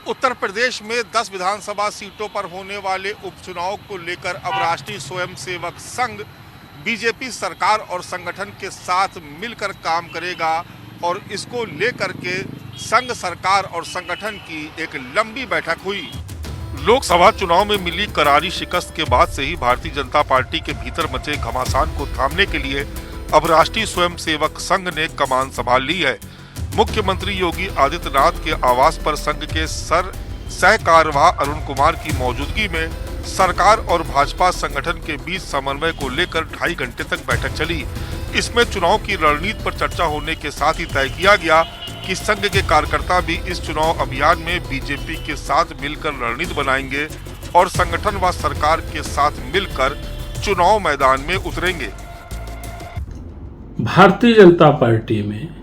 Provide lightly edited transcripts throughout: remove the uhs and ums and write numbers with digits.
उत्तर प्रदेश में 10 विधानसभा सीटों पर होने वाले उपचुनाव को लेकर अब राष्ट्रीय स्वयंसेवक संघ बीजेपी सरकार और संगठन के साथ मिलकर काम करेगा और इसको लेकर के संघ सरकार और संगठन की एक लंबी बैठक हुई। लोकसभा चुनाव में मिली करारी शिकस्त के बाद से ही भारतीय जनता पार्टी के भीतर मचे घमासान को थामने के लिए अब राष्ट्रीय स्वयंसेवक संघ ने कमान संभाल ली है। मुख्यमंत्री योगी आदित्यनाथ के आवास पर संघ के सह कार्यवाह अरुण कुमार की मौजूदगी में सरकार और भाजपा संगठन के बीच समन्वय को लेकर 2.5 घंटे तक बैठक चली। इसमें चुनाव की रणनीति पर चर्चा होने के साथ ही तय किया गया कि संघ के कार्यकर्ता भी इस चुनाव अभियान में बीजेपी के साथ मिलकर रणनीति बनाएंगे और संगठन व सरकार के साथ मिलकर चुनाव मैदान में उतरेंगे। भारतीय जनता पार्टी में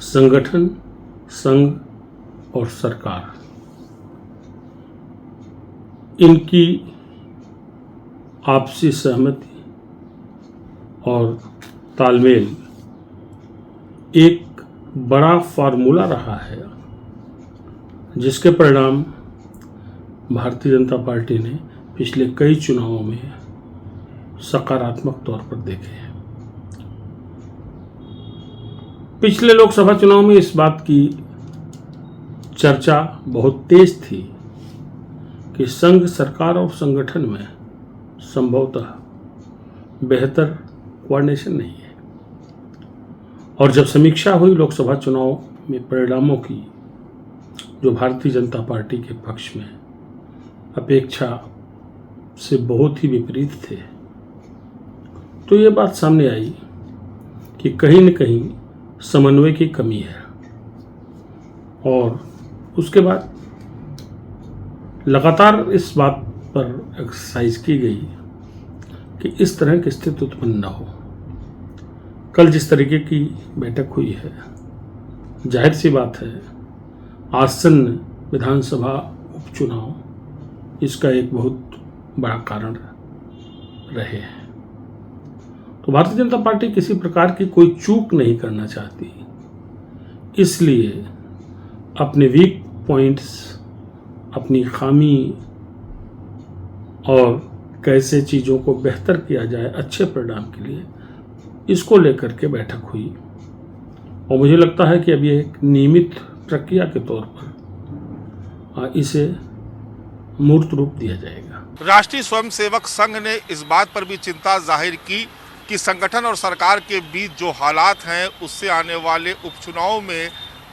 संगठन, संघ और सरकार, इनकी आपसी सहमति और तालमेल एक बड़ा फार्मूला रहा है, जिसके परिणाम भारतीय जनता पार्टी ने पिछले कई चुनावों में सकारात्मक तौर पर देखे हैं। पिछले लोकसभा चुनाव में इस बात की चर्चा बहुत तेज थी कि संघ, सरकार और संगठन में संभवतः बेहतर कोऑर्डिनेशन नहीं है। और जब समीक्षा हुई लोकसभा चुनाव में परिणामों की, जो भारतीय जनता पार्टी के पक्ष में अपेक्षा से बहुत ही विपरीत थे, तो ये बात सामने आई कि कहीं न कहीं समन्वय की कमी है। और उसके बाद लगातार इस बात पर एक्सरसाइज की गई कि इस तरह की स्थिति उत्पन्न न हो। कल जिस तरीके की बैठक हुई है, जाहिर सी बात है आसन्न विधानसभा उपचुनाव इसका एक बहुत बड़ा कारण रहे हैं। तो भारतीय जनता पार्टी किसी प्रकार की कोई चूक नहीं करना चाहती, इसलिए अपने वीक पॉइंट्स, अपनी खामी और कैसे चीज़ों को बेहतर किया जाए अच्छे परिणाम के लिए, इसको लेकर के बैठक हुई। और मुझे लगता है कि अब ये एक नियमित प्रक्रिया के तौर पर इसे मूर्त रूप दिया जाएगा। राष्ट्रीय स्वयंसेवक संघ ने इस बात पर भी चिंता जाहिर की कि संगठन और सरकार के बीच जो हालात हैं, उससे आने वाले उपचुनाव में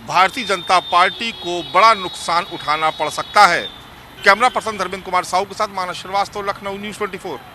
भारतीय जनता पार्टी को बड़ा नुकसान उठाना पड़ सकता है। कैमरा पर्सन धर्मेंद्र कुमार साहू के साथ मानस श्रीवास्तव, लखनऊ न्यूज़ 24।